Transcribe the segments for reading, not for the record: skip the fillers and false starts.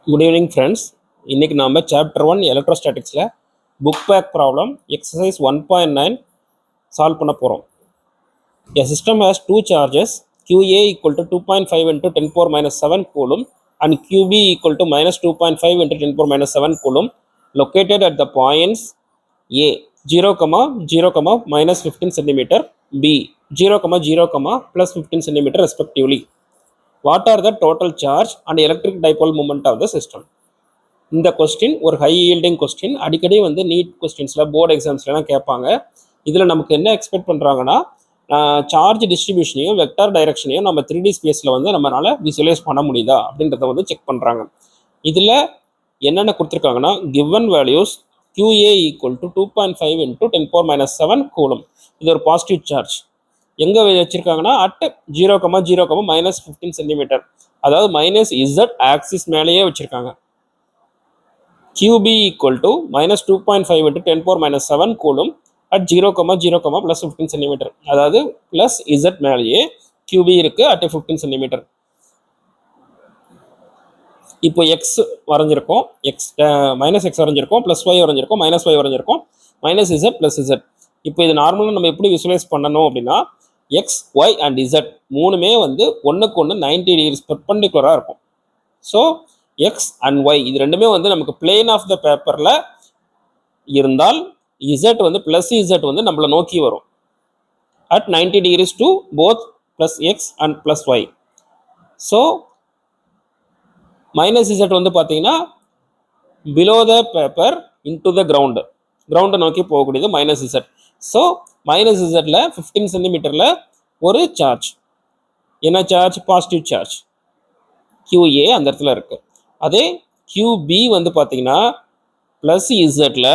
Good evening, friends. இன்னைக்கு நாம chapter 1 எலக்ட்ரோஸ்டாட்டிக்ஸ்ல book back problem exercise 1.9 solve பண்ண போறோம். A system has two charges QA equal to 2.5 into 10 power minus 7 coulomb and QB equal to minus 2.5 into 10 power minus 7 coulomb located at the points A 0, minus 15 centimeter, B 0, plus 15 centimeter respectively. What are the total charge and electric dipole moment of the system? இந்த question ஒரு high yielding question. அடிக்கடி வந்து NEET கொஸ்டின்ஸில் board எக்ஸாம்ஸ்லாம் கேட்பாங்க. இதில் நமக்கு என்ன expect பண்ணுறாங்கன்னா, charge டிஸ்ட்ரிபியூஷனையும் vector டைரக்ஷனையும் நம்ம 3D ஸ்பேஸில் வந்து நம்மளால் விசுவலைஸ் பண்ண முடியுதா அப்படின்றத வந்து செக் பண்ணுறாங்க. இதில் என்னென்ன கொடுத்துருக்காங்கன்னா, given values QA equal to 2.5 into 10 power minus 7 coulomb. இது ஒரு பாசிட்டிவ் சார்ஜ். எங்கே வச்சுருக்காங்கன்னா அட் 0, minus 15 சென்டிமீட்டர், அதாவது மைனஸ் இசட் ஆக்சிஸ் மேலேயே வச்சுருக்காங்க. QB equal to minus 2.5 into 10 power minus 7 coulomb at 0, plus 15 centimeter. அதாவது plus Z மேலேயே QB இருக்கு at 15 centimeter. இப்போ x வரைஞ்சிருக்கோம், மைனஸ் எக்ஸ் வரைஞ்சிருக்கோம், ப்ளஸ் ஒய் வரைஞ்சிருக்கோம், மைனஸ் ஒய் வரைஞ்சிருக்கோம், மைனஸ் இசட் ப்ளஸ் இசட். இப்போ இது நார்மலாக நம்ம எப்படி விசுவலைஸ் பண்ணணும் அப்படின்னா, எக்ஸ் ஒய் அண்ட் இசட் மூணுமே வந்து ஒன்றுக்கு ஒன்று 90 டிகிரிஸ் பெர்பெண்டிகுலராக இருக்கும். ஸோ எக்ஸ் அண்ட் ஒய் இது ரெண்டுமே வந்து நமக்கு பிளேன் ஆஃப் த பேப்பரில் இருந்தால் இசட் வந்து ப்ளஸ் இசட் வந்து நம்மளை நோக்கி வரும் at 90 degrees to both plus x and plus y. So minus z வந்து பார்த்தீங்கன்னா below the paper into the கிரவுண்டை நோக்கி போகக்கூடியது மைனஸ் இசட். ஸோ மைனஸ் இசட்டில் 15 சென்டிமீட்டரில் ஒரு சார்ஜ், என்ன சார்ஜ்? பாசிட்டிவ் சார்ஜ் QA அந்த இடத்துல இருக்குது. அதே QB வந்து பார்த்தீங்கன்னா ப்ளஸ் இசட்டில்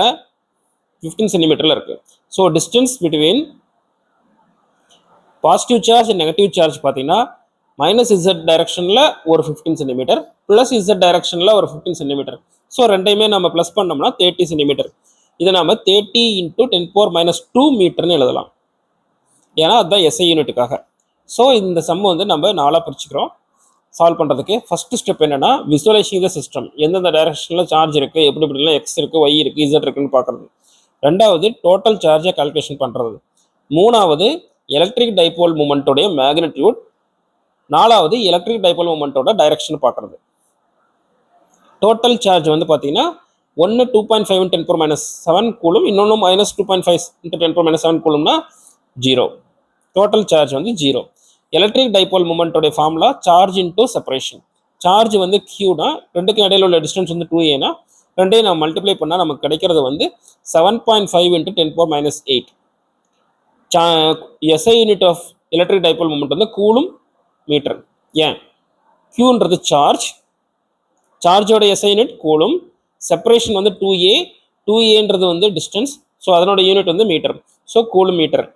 15 சென்டிமீட்டரில் இருக்குது. So distance between positive charge and negative charge பார்த்தீங்கன்னா மைனஸ் இசட் டைரக்ஷனில் ஒரு 15 சென்டிமீட்டர், ப்ளஸ் இசட் டைரக்ஷனில் ஒரு 15 சென்டிமீட்டர். ஸோ ரெண்டையுமே நம்ம ப்ளஸ் பண்ணோம்னா 30 சென்டிமீட்டர். இதை நம்ம 30 into 10 power minus 2 மீட்டர்னு எழுதலாம், ஏன்னா அதுதான் SI யூனிட்டுக்காக. ஸோ இந்த சம் வந்து நம்ம 4 பிரிச்சுக்கிறோம் சால்வ் பண்ணுறதுக்கு. ஃபஸ்ட்டு ஸ்டெப் என்னென்னா, விசுவலைசிங் த சிஸ்டம். எந்தெந்த டைரக்ஷனில் சார்ஜ் இருக்குது, எப்படி எப்படிலாம் எக்ஸ் இருக்குது, ஒய் இருக்குது, இசட் இருக்குன்னு பார்க்குறது. ரெண்டாவது டோட்டல் சார்ஜை கால்குலேஷன் பண்ணுறது. மூணாவது எலக்ட்ரிக் டைபோல் மூமெண்ட்டோடைய மேக்னிடியூட். நாலாவது எலக்ட்ரிக் டைபோல் மூமெண்ட்டோட டைரக்ஷன் பார்க்குறது. டோட்டல் சார்ஜ் வந்து பார்த்தீங்கன்னா ஒன்று 2.5 into 10 power minus 7 கூலும், இன்னொன்று மைனஸ் 2.5 into 10 power minus 7 கூலும்னா 0. டோட்டல் சார்ஜ் வந்து 0. எலக்ட்ரிக் டைபோல் மூமெண்ட்டோடைய formula charge into separation. Charge வந்து Qனா ரெண்டுக்கும் இடையில உள்ள டிஸ்டன்ஸ் வந்து 2Aனா ரெண்டையும் நம்ம மல்டிப்ளை பண்ணால் நமக்கு கிடைக்கிறது வந்து 7.5 into 10 power minus 8. SI unit of electric dipole moment வந்து கூலும் மீட்டர். ஏன்? Qன்றது சார்ஜ், சார்ஜோட SI யூனிட் கூலும், செப்பரேஷன் வந்து 2Aன்றது வந்து டிஸ்டன்ஸ், ஸோ அதனோட யூனிட் வந்து metre. So coulomb metre.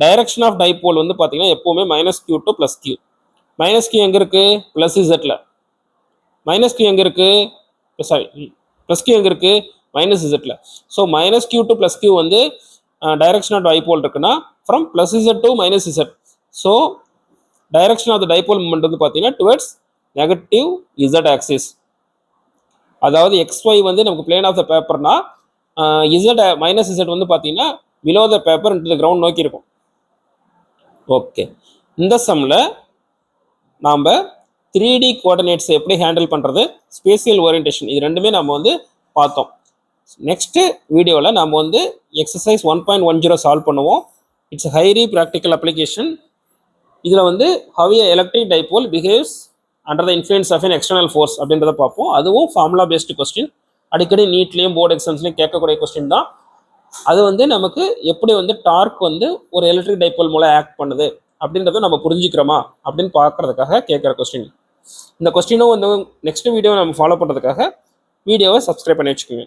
Direction of dipole வந்து பார்த்தீங்கன்னா எப்போவுமே minus Q to plus Q. Minus Q எங்கே இருக்குது? ப்ளஸ் இசட்டில். மைனஸ் Q எங்கே இருக்குது? சாரி, ப்ளஸ் Q எங்கே இருக்குது? மைனஸ் இசட்டில். So minus Q to plus Q வந்து டைரக்ஷன் ஆஃப் டைபோல் இருக்குன்னா from plus z to minus z. So direction of the dipole moment வந்து பார்த்தீங்கன்னா டுவர்ட்ஸ் நெகட்டிவ் இசட் ஆக்சிஸ். அதாவது XY வந்து நமக்கு பிளேன் ஆஃப் த பேப்பர்னா இசட் மைனஸ் இசட் வந்து பார்த்தீங்கன்னா below the paper into the ground நோக்கி இருக்கும். ஓகே, இந்த சம்மில் நாம் 3D கோஆர்டினேட்ஸ் எப்படி ஹேண்டில் பண்ணுறது, ஸ்பேசியல் ஓரியன்டேஷன், இது ரெண்டுமே நம்ம வந்து பார்த்தோம். நெக்ஸ்ட்டு வீடியோவில் நம்ம வந்து எக்ஸசைஸ் 1.10 சால்வ் பண்ணுவோம். It's highly practical application. இதில் வந்து how a electric dipole behaves under the influence of an external force அப்படின்றத பார்ப்போம். அதுவும் ஃபார்முலா பேஸ்டு கொஸ்டின். அடிக்கடி நீட்லேயும் போர்டு எக்ஸாம்ஸ்லையும் கேட்கக்கூடிய கொஸ்டின் தான். அது வந்து நமக்கு எப்படி வந்து டார்க் வந்து ஒரு எலக்ட்ரிக் டைபோல் மூலம் ஆக்ட் பண்ணுது அப்படின்றத நம்ம புரிஞ்சுக்கிறோமா அப்படின்னு பார்க்கறதுக்காக கேட்குற கொஸ்டின். இந்த கொஸ்டினும் வந்து நெக்ஸ்ட் வீடியோ நம்ம ஃபாலோ பண்ணுறதுக்காக வீடியோவை சப்ஸ்கிரைப் பண்ணி வச்சுக்கோங்க.